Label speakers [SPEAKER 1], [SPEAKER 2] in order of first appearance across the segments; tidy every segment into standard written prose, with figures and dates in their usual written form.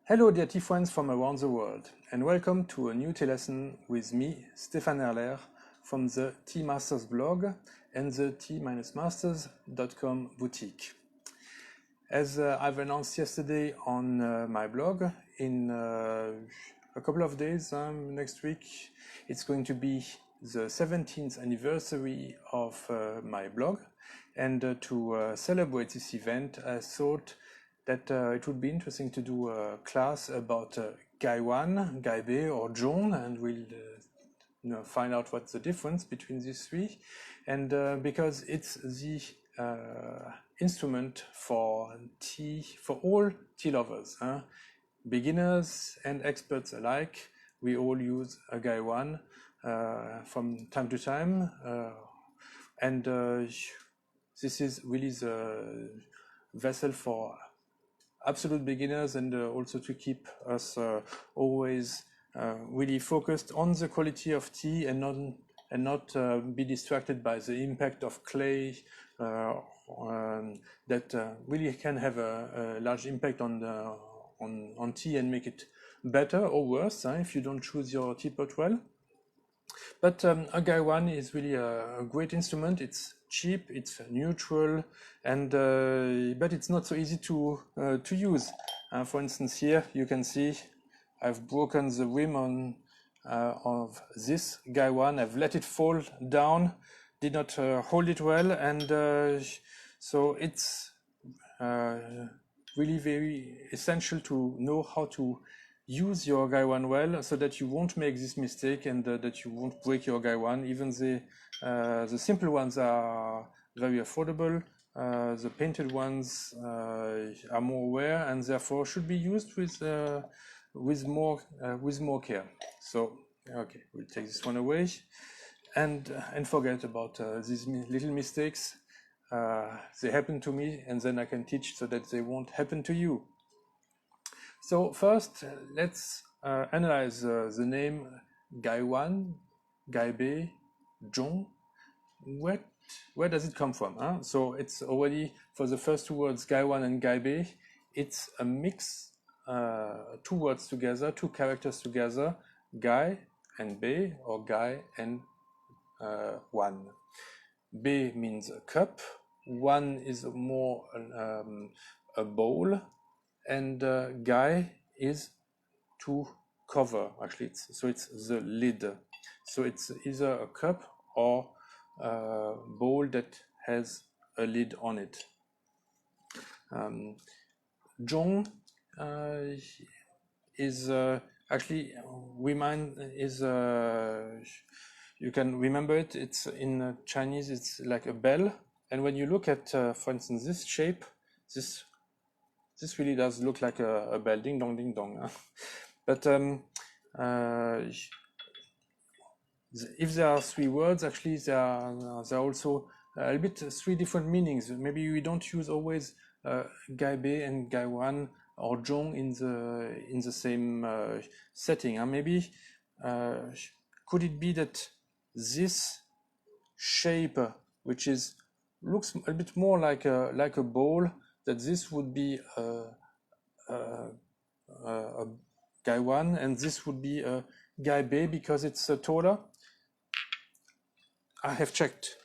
[SPEAKER 1] Hello dear tea friends from around the world, and welcome to a new tea lesson with me, Stéphane Erler, from the Tea Masters blog and the tea-masters.com boutique. As I've announced yesterday on my blog, in a couple of days, next week, it's going to be the 17th anniversary of my blog, and to celebrate this event, I thought that it would be interesting to do a class about Gaiwan, Gaibei, or Zhong, and we'll find out what's the difference between these three. And because it's the instrument for tea, for all tea lovers, beginners and experts alike, we all use a Gaiwan from time to time. And this is really the vessel for absolute beginners, and also to keep us always really focused on the quality of tea and not be distracted by the impact of clay that really can have a large impact on tea and make it better or worse if you don't choose your teapot well. But a Gaiwan is really a great instrument. It's cheap, it's neutral, and but it's not so easy to use. For instance, here you can see I've broken the rim of this Gaiwan. I've let it fall down, did not hold it well, and so it's really very essential to know how to use your Gaiwan well, so that you won't make this mistake and that you won't break your Gaiwan. Even the simple ones are very affordable. The painted ones are more rare and therefore should be used with more care. So okay, we'll take this one away and forget about these little mistakes. They happen to me, and then I can teach so that they won't happen to you. So first, let's analyze the name Gaiwan, Gaibei, Zhong. Where does it come from? So it's already, for the first two words, Gaiwan and Gaibei, it's a mix, two words together, two characters together, Gai and Bei, or Gai and Wan. Bei means a cup, Wan is more a bowl, and Gai is to cover, actually. So it's the lid. So it's either a cup or a bowl that has a lid on it. Zhong is actually you can remember it. It's in Chinese. It's like a bell, and when you look at, for instance, this shape, this really does look like a bell, ding dong, ding dong. But if there are three words, actually there are also a bit three different meanings. Maybe we don't use always Gaibei and Gaiwan or Zhong in the same setting. Maybe could it be that this shape, which looks a bit more like a bowl, that this would be a Gaiwan, and this would be a Gaibei because it's taller? I have checked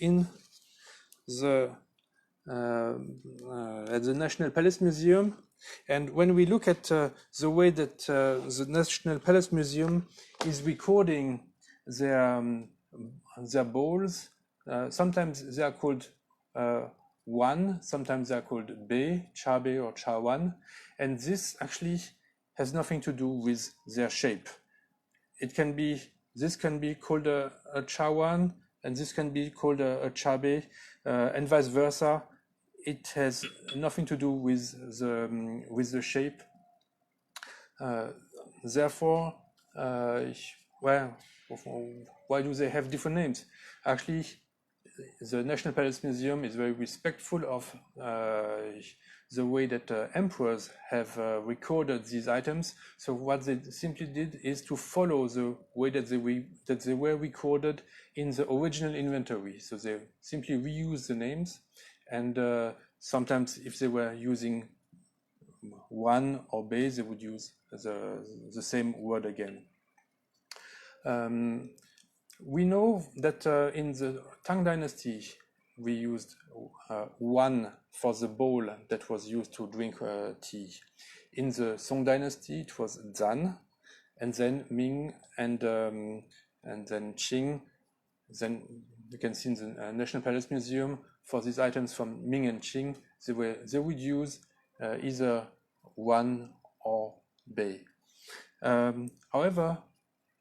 [SPEAKER 1] in the at the National Palace Museum, and when we look at the way that the National Palace Museum is recording their bowls, sometimes they are called Wan, sometimes they are called Bei, Cha Bei or Cha Wan, and this actually has nothing to do with their shape. This can be called a Cha Wan, and this can be called a Cha Bei, and vice versa. It has nothing to do with the shape. Therefore, well, why do they have different names? Actually, the National Palace Museum is very respectful of the way that emperors have recorded these items. So what they simply did is to follow the way that they were recorded in the original inventory. So they simply reuse the names, and sometimes if they were using wan or bei, they would use the same word again. We know that in the Tang Dynasty, we used wan for the bowl that was used to drink tea. In the Song Dynasty, it was zan, and then Ming and then Qing. Then you can see in the National Palace Museum for these items from Ming and Qing, they would use either wan or bei. However,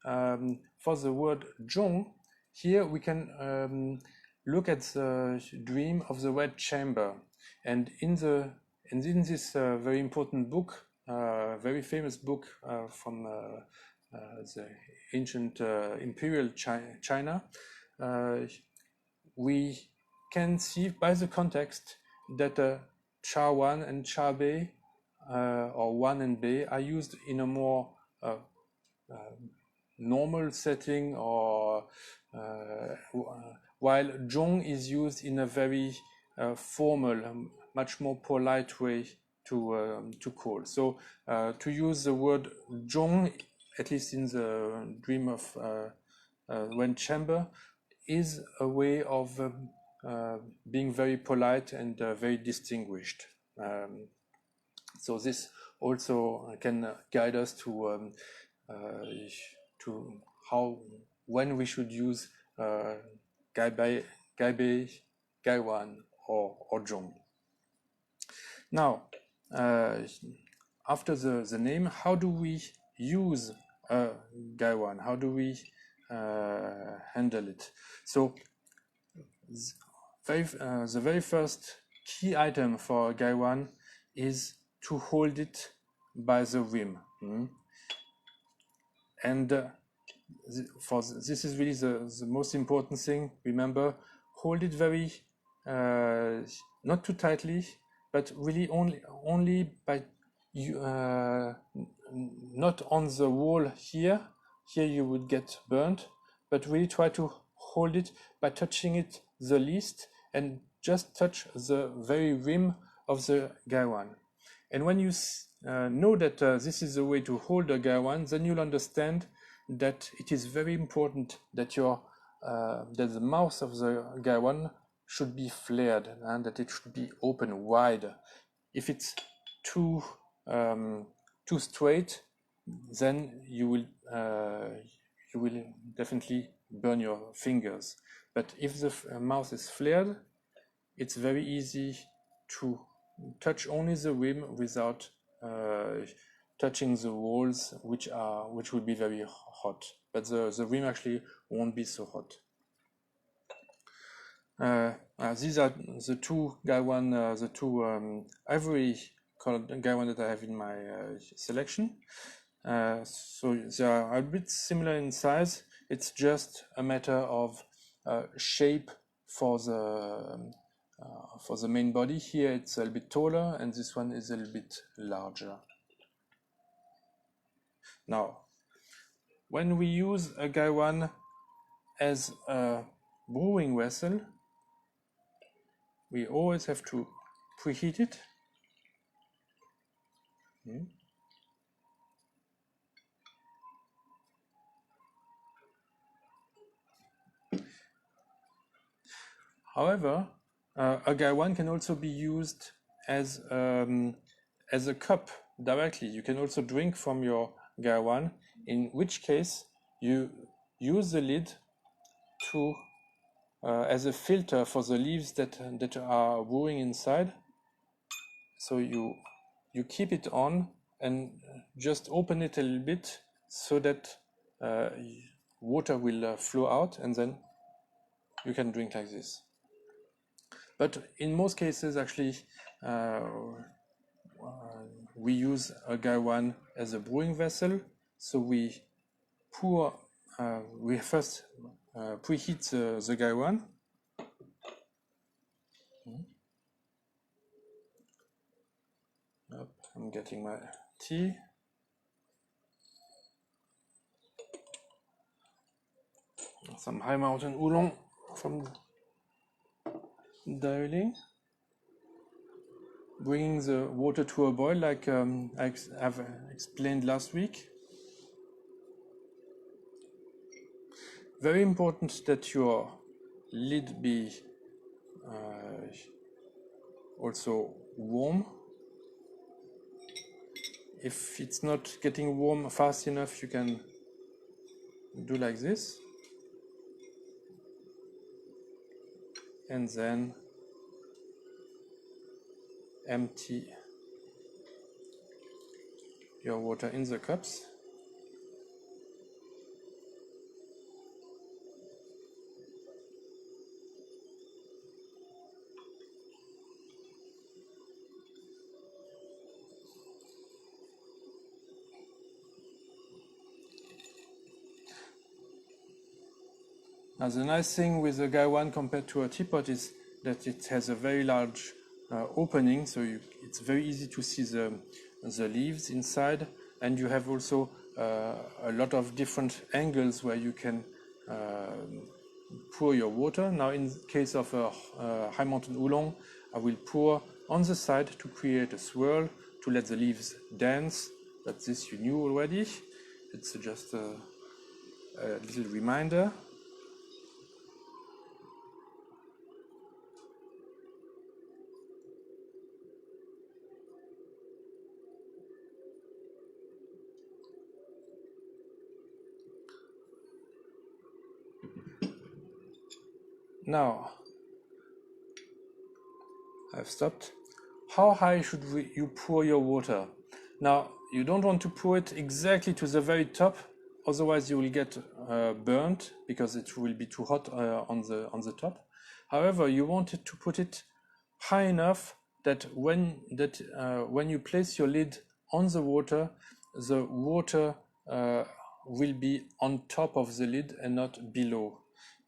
[SPEAKER 1] for the word Zhong, here we can look at the dream of the Red Chamber, and in this very important book, very famous book from the ancient imperial China, we can see by the context that Cha Wan and Cha Bei, or Wan and Bei, are used in a more normal setting, or while Zhong is used in a very formal, much more polite way to call. So to use the word Zhong, at least in the dream of Wen Chamber, is a way of being very polite and very distinguished. So this also can guide us to how, when we should use Gaibei, Gaiwan, or Zhong. Now, after the name, how do we use Gaiwan? How do we handle it? So, the very first key item for Gaiwan is to hold it by the rim. And this is really the most important thing. Remember, hold it very, not too tightly, but really only by not on the wall here. Here you would get burnt, but really try to hold it by touching it the least, and just touch the very rim of the Gaiwan. And when you know that this is the way to hold a Gaiwan, then you'll understand that it is very important that that the mouth of the Gaiwan should be flared, and that it should be open wide. If it's too straight, then you will definitely burn your fingers. But if the mouth is flared, it's very easy to touch only the rim without touching the walls, which will be very hot. But the rim actually won't be so hot. These are the two Gaiwan, the two ivory colored Gaiwan that I have in my selection. So they are a bit similar in size. It's just a matter of shape for the main body. Here it's a little bit taller, and this one is a little bit larger. Now, when we use a Gaiwan as a brewing vessel, we always have to preheat it. However, a Gaiwan can also be used as a cup directly. You can also drink from your Gaiwan, in which case you use the lid to as a filter for the leaves that are brewing inside. So you keep it on and just open it a little bit so that water will flow out, and then you can drink like this. But in most cases, actually, we use a Gaiwan as a brewing vessel. So we first preheat the Gaiwan. I'm getting my tea. Some high mountain oolong from Darjeeling. bringing the water to a boil, like I've explained last week. Very important that your lid be also warm. If it's not getting warm fast enough, you can do like this. And then empty your water in the cups. Now the nice thing with the Gaiwan compared to a teapot is that it has a very large opening, so it's very easy to see the leaves inside, and you have also a lot of different angles where you can pour your water. Now in case of a high mountain oolong, I will pour on the side to create a swirl to let the leaves dance, but this you knew already. It's just a little reminder. Now, I've stopped. How high should you pour your water? Now, you don't want to pour it exactly to the very top, otherwise you will get burnt because it will be too hot on the top. However, you want to put it high enough that when you place your lid on the water will be on top of the lid and not below.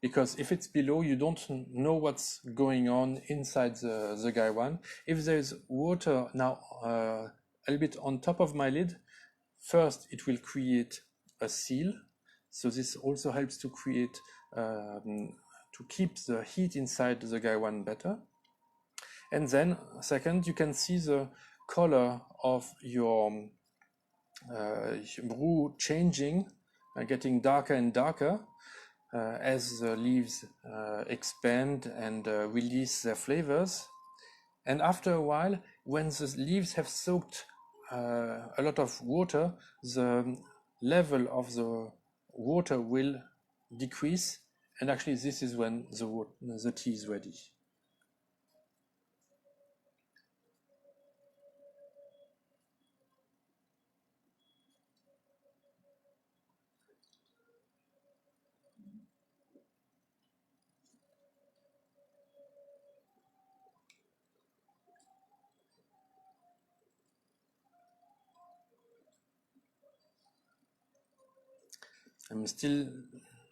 [SPEAKER 1] Because if it's below, you don't know what's going on inside the Gaiwan. If there's water now a little bit on top of my lid, first it will create a seal. So this also helps to create, to keep the heat inside the Gaiwan better. And then second, you can see the color of your brew changing, getting darker and darker. As the leaves expand and release their flavors. And after a while, when the leaves have soaked a lot of water, the level of the water will decrease. And actually, this is when the tea is ready. I'm still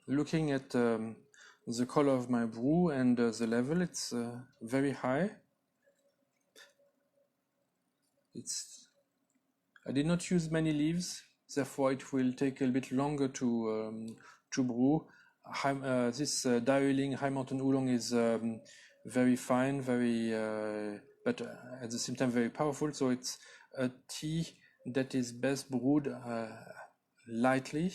[SPEAKER 1] looking at the color of my brew and the level. It's very high. I did not use many leaves, therefore it will take a bit longer to brew. This Darjeeling High Mountain Oolong is very fine, but at the same time very powerful. So it's a tea that is best brewed lightly.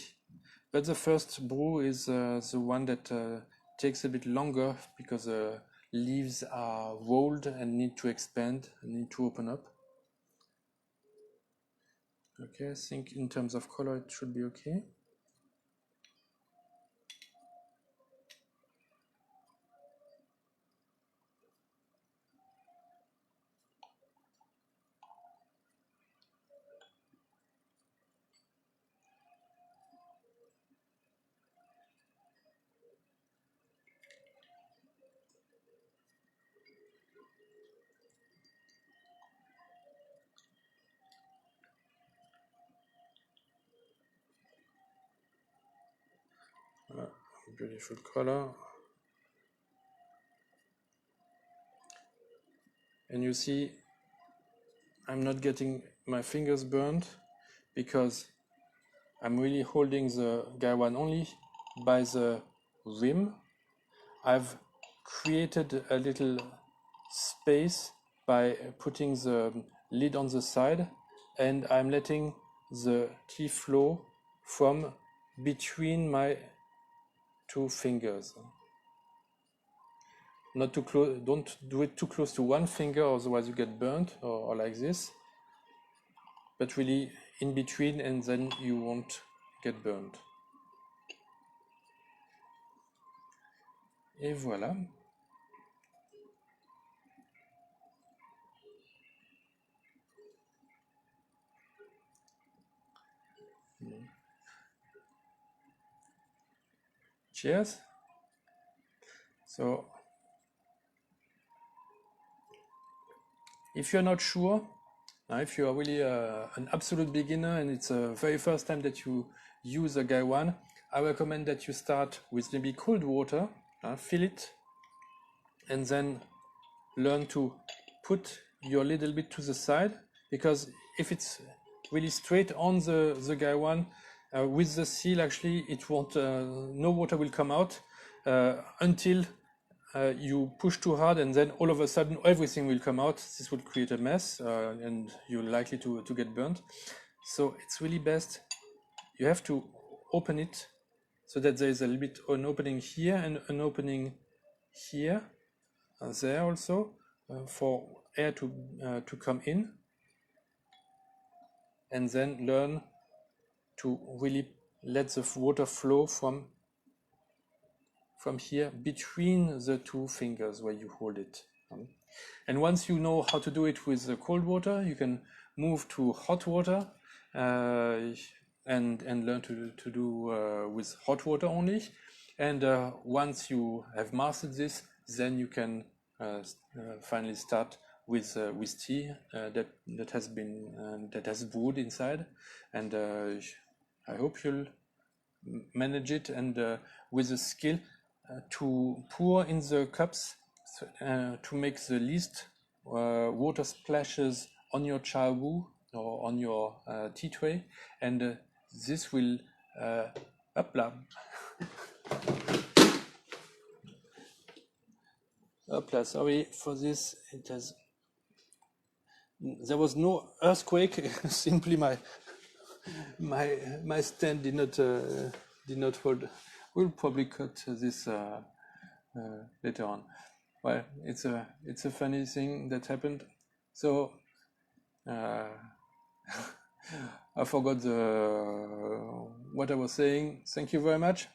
[SPEAKER 1] But the first brew is the one that takes a bit longer because the leaves are rolled and need to expand and need to open up. Okay, I think in terms of color it should be okay. Beautiful color. And you see, I'm not getting my fingers burned because I'm really holding the Gaiwan only by the rim. I've created a little space by putting the lid on the side, and I'm letting the tea flow from between my two fingers. Not too close, don't do it too close to one finger, otherwise you get burnt, or like this, but really in between, and then you won't get burnt. Et voilà. Cheers. So, if you're not sure, if you are really an absolute beginner and it's the very first time that you use a Gaiwan, I recommend that you start with maybe cold water, fill it, and then learn to put your lid a little bit to the side, because if it's really straight on the Gaiwan, with the seal, actually it won't, no water will come out until you push too hard, and then all of a sudden everything will come out. This will create a mess, and you're likely to get burnt. So it's really best, you have to open it so that there is a little bit an opening here and an opening here, there also, for air to come in, and then learn to really let the water flow from here between the two fingers where you hold it. And once you know how to do it with the cold water, you can move to hot water, and learn to do with hot water only. And once you have mastered this, then you can finally start with tea that has been that has brewed inside. And I hope you'll manage it, and with the skill to pour in the cups, to make the least water splashes on your chawu or on your tea tray, and this will hopla. Hopla, sorry for this. It has. There was no earthquake. Simply my stand did not hold. We'll probably cut this later on. Well, it's a funny thing that happened. So I forgot what I was saying. Thank you very much.